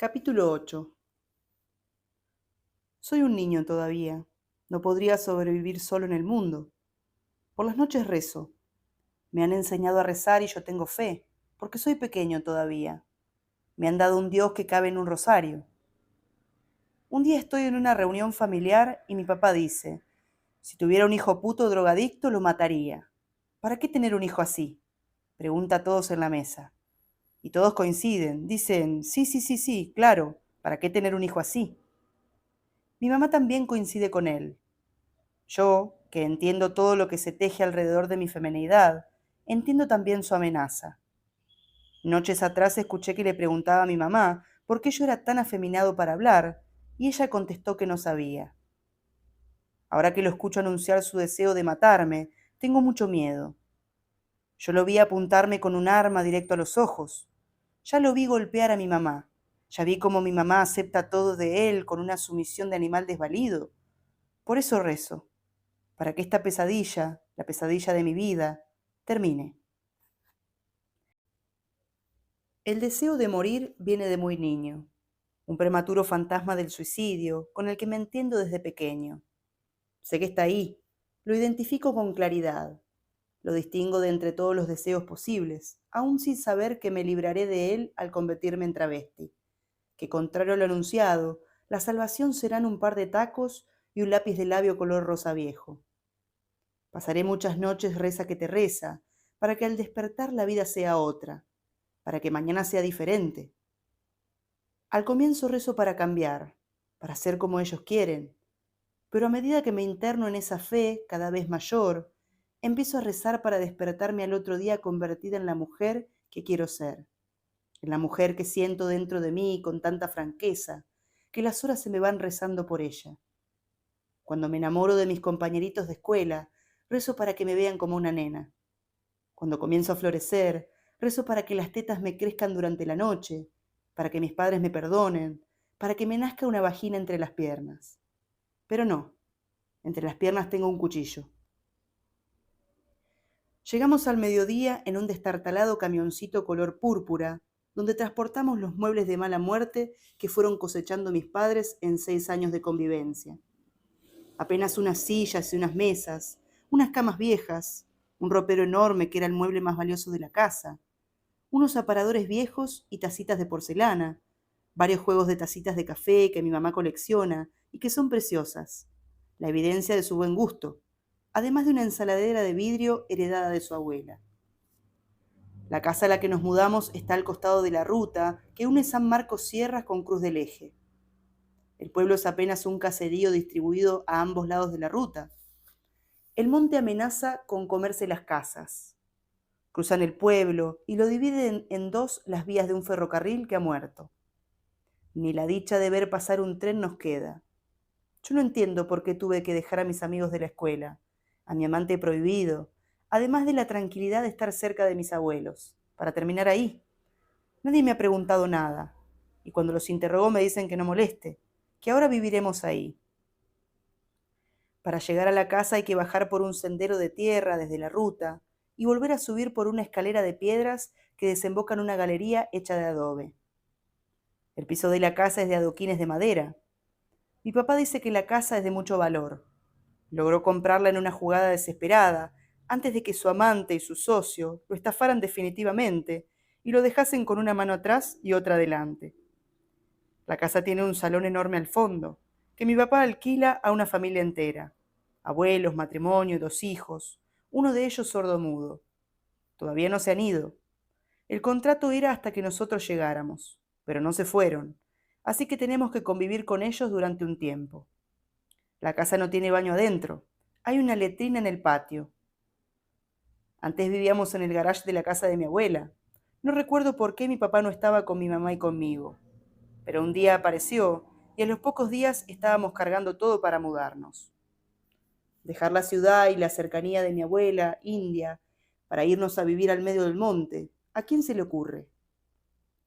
Capítulo 8. Soy un niño todavía. No podría sobrevivir solo en el mundo. Por las noches rezo. Me han enseñado a rezar y yo tengo fe, porque soy pequeño todavía. Me han dado un Dios que cabe en un rosario. Un día estoy en una reunión familiar y mi papá dice, si tuviera un hijo puto drogadicto lo mataría. ¿Para qué tener un hijo así? Pregunta a todos en la mesa. Y todos coinciden. Dicen, sí, sí, sí, sí, claro. ¿Para qué tener un hijo así? Mi mamá también coincide con él. Yo, que entiendo todo lo que se teje alrededor de mi feminidad, entiendo también su amenaza. Noches atrás escuché que le preguntaba a mi mamá por qué yo era tan afeminado para hablar, y ella contestó que no sabía. Ahora que lo escucho anunciar su deseo de matarme, tengo mucho miedo. Yo lo vi apuntarme con un arma directo a los ojos. Ya lo vi golpear a mi mamá. Ya vi cómo mi mamá acepta todo de él con una sumisión de animal desvalido. Por eso rezo, para que esta pesadilla, la pesadilla de mi vida, termine. El deseo de morir viene de muy niño, un prematuro fantasma del suicidio con el que me entiendo desde pequeño. Sé que está ahí, lo identifico con claridad, lo distingo de entre todos los deseos posibles, aún sin saber que me libraré de él al convertirme en travesti, que contrario a lo anunciado, la salvación serán un par de tacos y un lápiz de labio color rosa viejo. Pasaré muchas noches reza que te reza, para que al despertar la vida sea otra, para que mañana sea diferente. Al comienzo rezo para cambiar, para ser como ellos quieren, pero a medida que me interno en esa fe cada vez mayor, empiezo a rezar para despertarme al otro día convertida en la mujer que quiero ser, en la mujer que siento dentro de mí con tanta franqueza, que las horas se me van rezando por ella. Cuando me enamoro de mis compañeritos de escuela, rezo para que me vean como una nena. Cuando comienzo a florecer, rezo para que las tetas me crezcan durante la noche, para que mis padres me perdonen, para que me nazca una vagina entre las piernas. Pero no, entre las piernas tengo un cuchillo. Llegamos al mediodía en un destartalado camioncito color púrpura, donde transportamos los muebles de mala muerte que fueron cosechando mis padres en 6 años de convivencia. Apenas unas sillas y unas mesas, unas camas viejas, un ropero enorme que era el mueble más valioso de la casa, unos aparadores viejos y tacitas de porcelana, varios juegos de tacitas de café que mi mamá colecciona y que son preciosas, la evidencia de su buen gusto, además de una ensaladera de vidrio heredada de su abuela. La casa a la que nos mudamos está al costado de la ruta que une San Marcos Sierras con Cruz del Eje. El pueblo es apenas un caserío distribuido a ambos lados de la ruta. El monte amenaza con comerse las casas. Cruzan el pueblo y lo dividen en dos las vías de un ferrocarril que ha muerto. Ni la dicha de ver pasar un tren nos queda. Yo no entiendo por qué tuve que dejar a mis amigos de la escuela, a mi amante prohibido, además de la tranquilidad de estar cerca de mis abuelos, para terminar ahí. Nadie me ha preguntado nada, y cuando los interrogo me dicen que no moleste, que ahora viviremos ahí. Para llegar a la casa hay que bajar por un sendero de tierra desde la ruta y volver a subir por una escalera de piedras que desemboca en una galería hecha de adobe. El piso de la casa es de adoquines de madera. Mi papá dice que la casa es de mucho valor. Logró comprarla en una jugada desesperada, antes de que su amante y su socio lo estafaran definitivamente y lo dejasen con una mano atrás y otra adelante. La casa tiene un salón enorme al fondo, que mi papá alquila a una familia entera. Abuelos, matrimonio y 2 hijos, uno de ellos sordomudo. Todavía no se han ido. El contrato era hasta que nosotros llegáramos, pero no se fueron, así que tenemos que convivir con ellos durante un tiempo. La casa no tiene baño adentro, hay una letrina en el patio. Antes vivíamos en el garage de la casa de mi abuela. No recuerdo por qué mi papá no estaba con mi mamá y conmigo, pero un día apareció y a los pocos días estábamos cargando todo para mudarnos. Dejar la ciudad y la cercanía de mi abuela, India, para irnos a vivir al medio del monte. ¿A quién se le ocurre?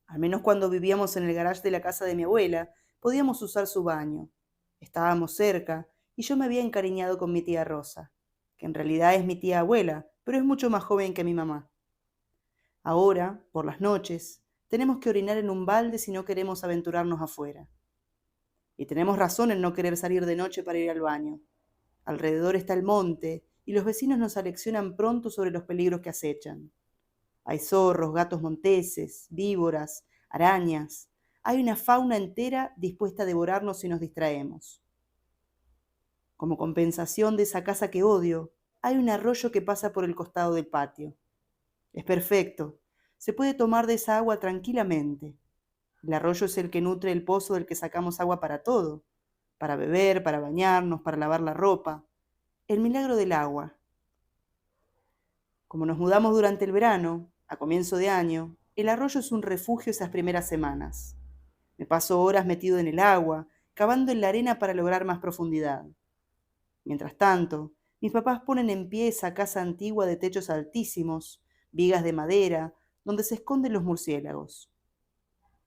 Al menos cuando vivíamos en el garage de la casa de mi abuela, podíamos usar su baño. Estábamos cerca y yo me había encariñado con mi tía Rosa, que en realidad es mi tía abuela, pero es mucho más joven que mi mamá. Ahora, por las noches, tenemos que orinar en un balde si no queremos aventurarnos afuera. Y tenemos razón en no querer salir de noche para ir al baño. Alrededor está el monte y los vecinos nos aleccionan pronto sobre los peligros que acechan. Hay zorros, gatos monteses, víboras, arañas. Hay una fauna entera dispuesta a devorarnos si nos distraemos. Como compensación de esa casa que odio, hay un arroyo que pasa por el costado del patio. Es perfecto. Se puede tomar de esa agua tranquilamente. El arroyo es el que nutre el pozo del que sacamos agua para todo. Para beber, para bañarnos, para lavar la ropa. El milagro del agua. Como nos mudamos durante el verano, a comienzo de año, el arroyo es un refugio esas primeras semanas. Me paso horas metido en el agua, cavando en la arena para lograr más profundidad. Mientras tanto, mis papás ponen en pie esa casa antigua de techos altísimos, vigas de madera, donde se esconden los murciélagos.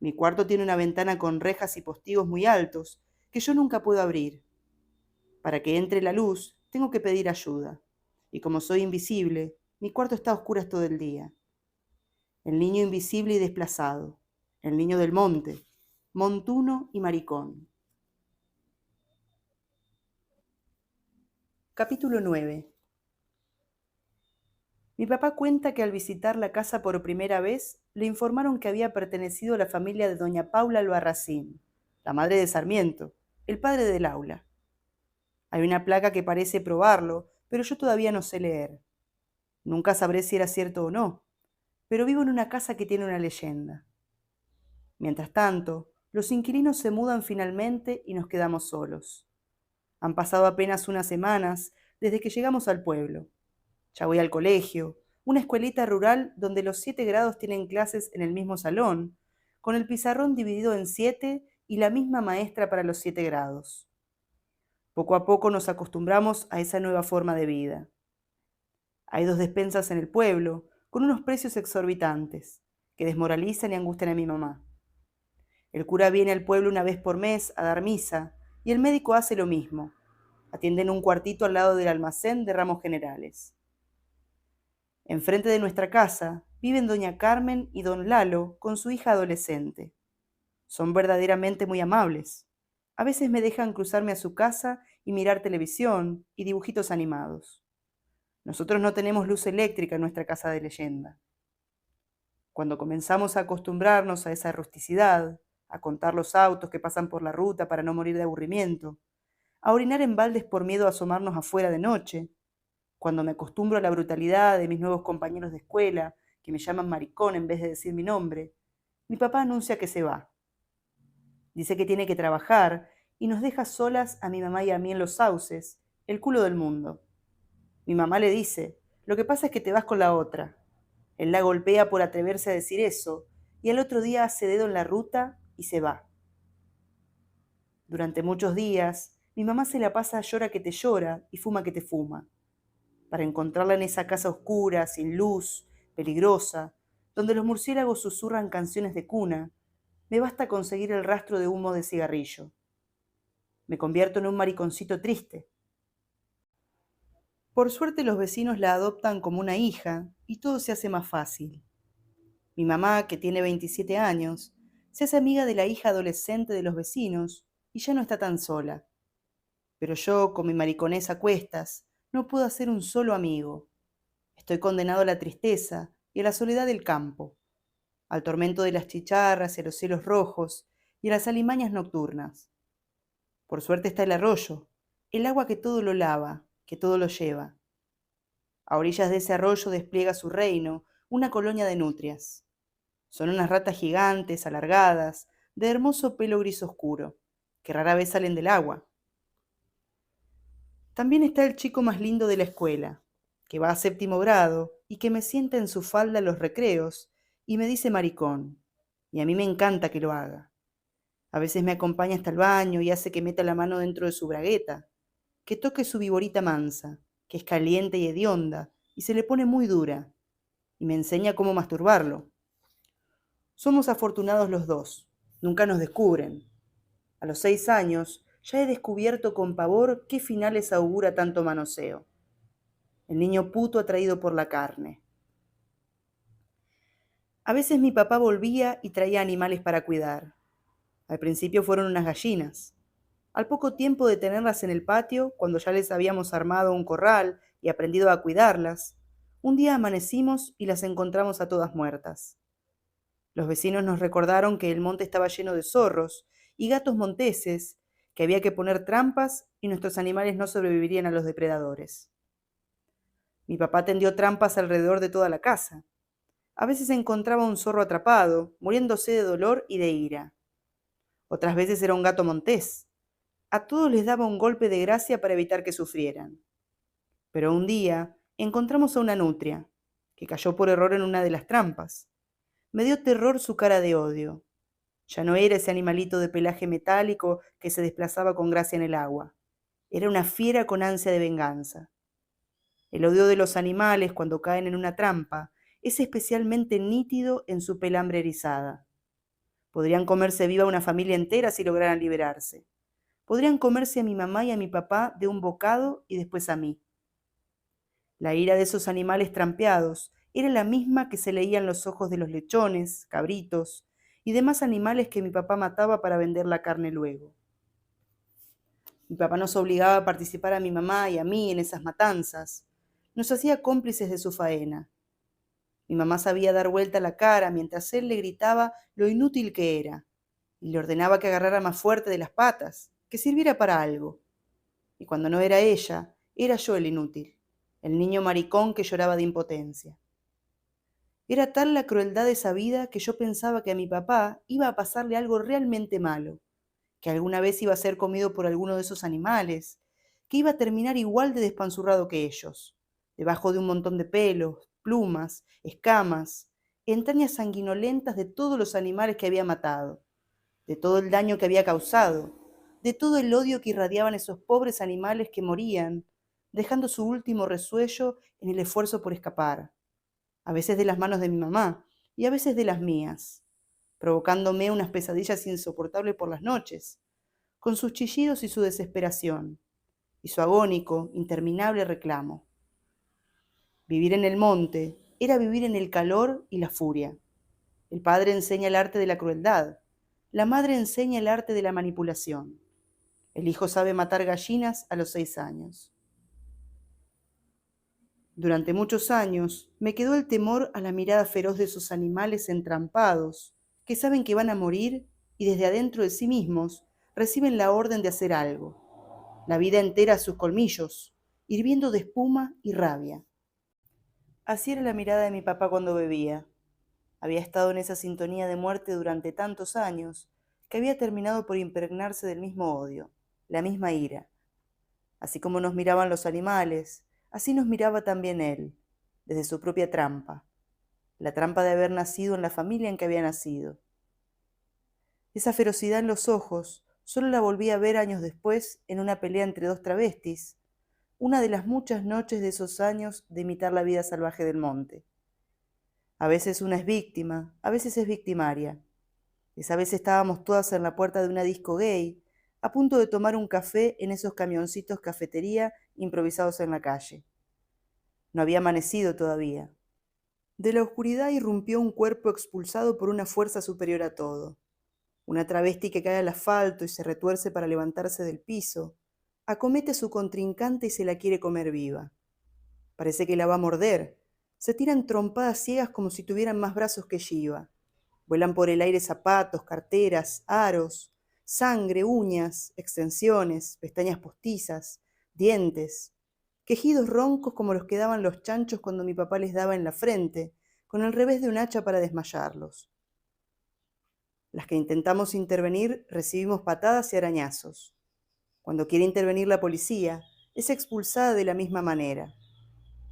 Mi cuarto tiene una ventana con rejas y postigos muy altos, que yo nunca puedo abrir. Para que entre la luz, tengo que pedir ayuda. Y como soy invisible, mi cuarto está a oscuras todo el día. El niño invisible y desplazado. El niño del monte. Montuno y maricón. Capítulo 9. Mi papá cuenta que al visitar la casa por primera vez, le informaron que había pertenecido a la familia de doña Paula Albarracín, la madre de Sarmiento, el padre del aula. Hay una placa que parece probarlo, pero yo todavía no sé leer. Nunca sabré si era cierto o no, pero vivo en una casa que tiene una leyenda. Mientras tanto, los inquilinos se mudan finalmente y nos quedamos solos. Han pasado apenas unas semanas desde que llegamos al pueblo. Ya voy al colegio, una escuelita rural donde los 7 grados tienen clases en el mismo salón, con el pizarrón dividido en 7 y la misma maestra para los 7 grados. Poco a poco nos acostumbramos a esa nueva forma de vida. Hay 2 despensas en el pueblo, con unos precios exorbitantes, que desmoralizan y angustian a mi mamá. El cura viene al pueblo una vez por mes a dar misa, y el médico hace lo mismo. Atiende en un cuartito al lado del almacén de ramos generales. Enfrente de nuestra casa viven doña Carmen y don Lalo con su hija adolescente. Son verdaderamente muy amables. A veces me dejan cruzarme a su casa y mirar televisión y dibujitos animados. Nosotros no tenemos luz eléctrica en nuestra casa de leyenda. Cuando comenzamos a acostumbrarnos a esa rusticidad, a contar los autos que pasan por la ruta para no morir de aburrimiento, a orinar en baldes por miedo a asomarnos afuera de noche, cuando me acostumbro a la brutalidad de mis nuevos compañeros de escuela, que me llaman maricón en vez de decir mi nombre, mi papá anuncia que se va. Dice que tiene que trabajar y nos deja solas a mi mamá y a mí en los sauces, el culo del mundo. Mi mamá le dice, lo que pasa es que te vas con la otra. Él la golpea por atreverse a decir eso, y al otro día hace dedo en la ruta y se va. Durante muchos días, mi mamá se la pasa llora que te llora y fuma que te fuma. Para encontrarla en esa casa oscura, sin luz, peligrosa, donde los murciélagos susurran canciones de cuna, me basta conseguir el rastro de humo de cigarrillo. Me convierto en un mariconcito triste. Por suerte los vecinos la adoptan como una hija y todo se hace más fácil. Mi mamá, que tiene 27 años, se hace amiga de la hija adolescente de los vecinos y ya no está tan sola. Pero yo, con mi mariconés a cuestas, no puedo hacer un solo amigo. Estoy condenado a la tristeza y a la soledad del campo, al tormento de las chicharras y a los cielos rojos y a las alimañas nocturnas. Por suerte está el arroyo, el agua que todo lo lava, que todo lo lleva. A orillas de ese arroyo despliega su reino una colonia de nutrias. Son unas ratas gigantes, alargadas, de hermoso pelo gris oscuro, que rara vez salen del agua. También está el chico más lindo de la escuela, que va a 7º grado y que me sienta en su falda en los recreos y me dice maricón, y a mí me encanta que lo haga. A veces me acompaña hasta el baño y hace que meta la mano dentro de su bragueta, que toque su viborita mansa, que es caliente y hedionda, y se le pone muy dura, y me enseña cómo masturbarlo. Somos afortunados los dos, nunca nos descubren. A los 6 años ya he descubierto con pavor qué finales augura tanto manoseo. El niño puto atraído por la carne. A veces mi papá volvía y traía animales para cuidar. Al principio fueron unas gallinas. Al poco tiempo de tenerlas en el patio, cuando ya les habíamos armado un corral y aprendido a cuidarlas, un día amanecimos y las encontramos a todas muertas. Los vecinos nos recordaron que el monte estaba lleno de zorros y gatos monteses, que había que poner trampas y nuestros animales no sobrevivirían a los depredadores. Mi papá tendió trampas alrededor de toda la casa. A veces encontraba un zorro atrapado, muriéndose de dolor y de ira. Otras veces era un gato montés. A todos les daba un golpe de gracia para evitar que sufrieran. Pero un día encontramos a una nutria, que cayó por error en una de las trampas. Me dio terror su cara de odio. Ya no era ese animalito de pelaje metálico que se desplazaba con gracia en el agua. Era una fiera con ansia de venganza. El odio de los animales cuando caen en una trampa es especialmente nítido en su pelambre erizada. Podrían comerse viva una familia entera si lograran liberarse. Podrían comerse a mi mamá y a mi papá de un bocado y después a mí. La ira de esos animales trampeados era la misma que se leía en los ojos de los lechones, cabritos y demás animales que mi papá mataba para vender la carne luego. Mi papá nos obligaba a participar a mi mamá y a mí en esas matanzas. Nos hacía cómplices de su faena. Mi mamá sabía dar vuelta la cara mientras él le gritaba lo inútil que era y le ordenaba que agarrara más fuerte de las patas, que sirviera para algo. Y cuando no era ella, era yo el inútil, el niño maricón que lloraba de impotencia. Era tal la crueldad de esa vida que yo pensaba que a mi papá iba a pasarle algo realmente malo, que alguna vez iba a ser comido por alguno de esos animales, que iba a terminar igual de despanzurrado que ellos, debajo de un montón de pelos, plumas, escamas, entrañas sanguinolentas de todos los animales que había matado, de todo el daño que había causado, de todo el odio que irradiaban esos pobres animales que morían, dejando su último resuello en el esfuerzo por escapar, a veces de las manos de mi mamá y a veces de las mías, provocándome unas pesadillas insoportables por las noches, con sus chillidos y su desesperación, y su agónico, interminable reclamo. Vivir en el monte era vivir en el calor y la furia. El padre enseña el arte de la crueldad, la madre enseña el arte de la manipulación. El hijo sabe matar gallinas a los 6 años. Durante muchos años me quedó el temor a la mirada feroz de esos animales entrampados, que saben que van a morir y desde adentro de sí mismos reciben la orden de hacer algo, la vida entera a sus colmillos, hirviendo de espuma y rabia. Así era la mirada de mi papá cuando bebía. Había estado en esa sintonía de muerte durante tantos años que había terminado por impregnarse del mismo odio, la misma ira. Así como nos miraban los animales, así nos miraba también él, desde su propia trampa, la trampa de haber nacido en la familia en que había nacido. Esa ferocidad en los ojos solo la volví a ver años después en una pelea entre dos travestis, una de las muchas noches de esos años de imitar la vida salvaje del monte. A veces una es víctima, a veces es victimaria. Esa vez estábamos todas en la puerta de una disco gay, a punto de tomar un café en esos camioncitos cafetería improvisados en la calle. No había amanecido todavía. De la oscuridad irrumpió un cuerpo expulsado por una fuerza superior a todo. Una travesti que cae al asfalto y se retuerce para levantarse del piso, acomete a su contrincante y se la quiere comer viva. Parece que la va a morder. Se tiran trompadas ciegas como si tuvieran más brazos que Shiva. Vuelan por el aire zapatos, carteras, aros, sangre, uñas, extensiones, pestañas postizas, dientes, quejidos roncos como los que daban los chanchos cuando mi papá les daba en la frente, con el revés de un hacha para desmayarlos. Las que intentamos intervenir recibimos patadas y arañazos. Cuando quiere intervenir la policía, es expulsada de la misma manera.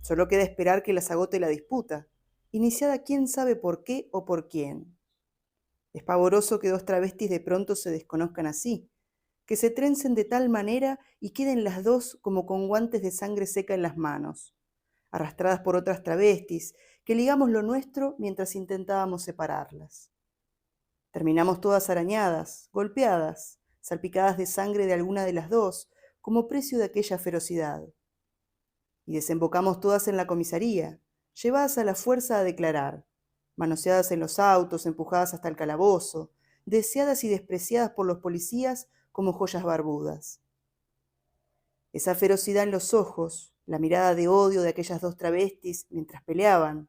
Solo queda esperar que las agote la disputa, iniciada quién sabe por qué o por quién. Es pavoroso que dos travestis de pronto se desconozcan así, que se trencen de tal manera y queden las dos como con guantes de sangre seca en las manos, arrastradas por otras travestis, que ligamos lo nuestro mientras intentábamos separarlas. Terminamos todas arañadas, golpeadas, salpicadas de sangre de alguna de las dos, como precio de aquella ferocidad. Y desembocamos todas en la comisaría, llevadas a la fuerza a declarar, manoseadas en los autos, empujadas hasta el calabozo, deseadas y despreciadas por los policías como joyas barbudas. Esa ferocidad en los ojos, la mirada de odio de aquellas dos travestis mientras peleaban.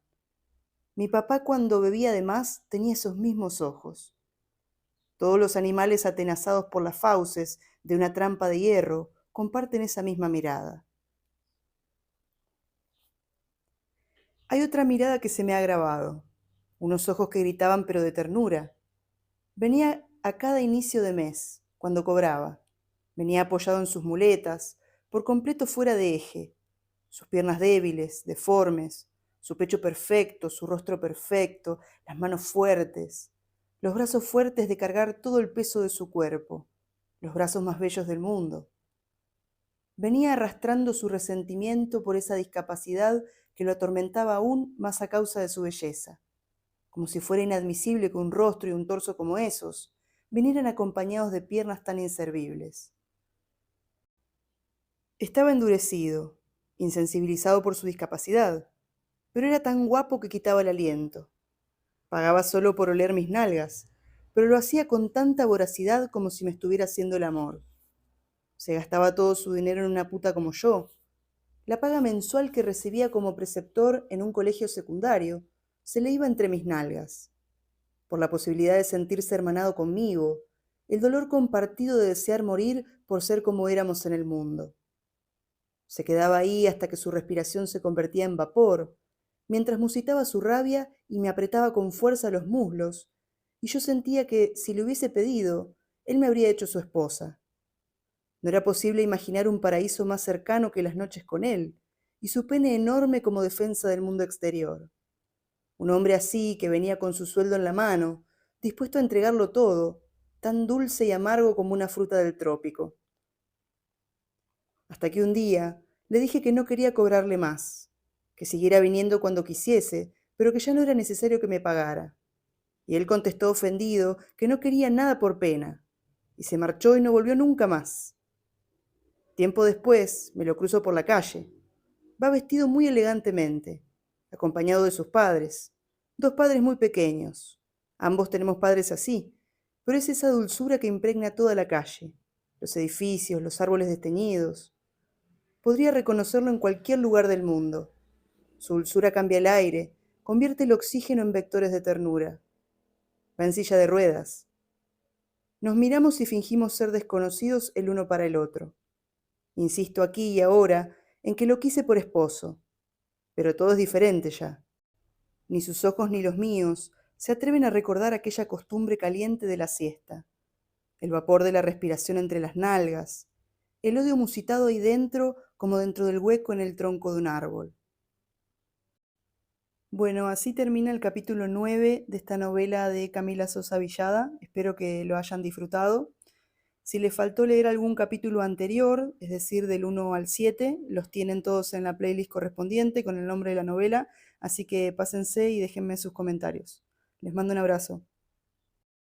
Mi papá cuando bebía de más tenía esos mismos ojos. Todos los animales atenazados por las fauces de una trampa de hierro comparten esa misma mirada. Hay otra mirada que se me ha grabado, unos ojos que gritaban pero de ternura. Venía a cada inicio de mes, cuando cobraba. Venía apoyado en sus muletas, por completo fuera de eje, sus piernas débiles, deformes, su pecho perfecto, su rostro perfecto, las manos fuertes, los brazos fuertes de cargar todo el peso de su cuerpo, los brazos más bellos del mundo. Venía arrastrando su resentimiento por esa discapacidad que lo atormentaba aún más a causa de su belleza, como si fuera inadmisible que un rostro y un torso como esos vinieran acompañados de piernas tan inservibles. Estaba endurecido, insensibilizado por su discapacidad, pero era tan guapo que quitaba el aliento. Pagaba solo por oler mis nalgas, pero lo hacía con tanta voracidad como si me estuviera haciendo el amor. Se gastaba todo su dinero en una puta como yo. La paga mensual que recibía como preceptor en un colegio secundario se le iba entre mis nalgas. Por la posibilidad de sentirse hermanado conmigo, el dolor compartido de desear morir por ser como éramos en el mundo. Se quedaba ahí hasta que su respiración se convertía en vapor, mientras musitaba su rabia y me apretaba con fuerza los muslos, y yo sentía que, si le hubiese pedido, él me habría hecho su esposa. No era posible imaginar un paraíso más cercano que las noches con él, y su pene enorme como defensa del mundo exterior. Un hombre así, que venía con su sueldo en la mano, dispuesto a entregarlo todo, tan dulce y amargo como una fruta del trópico. Hasta que un día le dije que no quería cobrarle más, que siguiera viniendo cuando quisiese, pero que ya no era necesario que me pagara. Y él contestó ofendido que no quería nada por pena, y se marchó y no volvió nunca más. Tiempo después me lo cruzo por la calle. Va vestido muy elegantemente, acompañado de sus padres, dos padres muy pequeños. Ambos tenemos padres así, pero es esa dulzura que impregna toda la calle, los edificios, los árboles desteñidos. Podría reconocerlo en cualquier lugar del mundo. Su dulzura cambia el aire, convierte el oxígeno en vectores de ternura. Va en silla de ruedas. Nos miramos y fingimos ser desconocidos el uno para el otro. Insisto aquí y ahora en que lo quise por esposo, pero todo es diferente ya. Ni sus ojos ni los míos se atreven a recordar aquella costumbre caliente de la siesta, el vapor de la respiración entre las nalgas, el odio musitado ahí dentro como dentro del hueco en el tronco de un árbol. Bueno, así termina el capítulo 9 de esta novela de Camila Sosa Villada. Espero que lo hayan disfrutado. Si les faltó leer algún capítulo anterior, es decir, del 1 al 7, los tienen todos en la playlist correspondiente con el nombre de la novela, así que pásense y déjenme sus comentarios. Les mando un abrazo.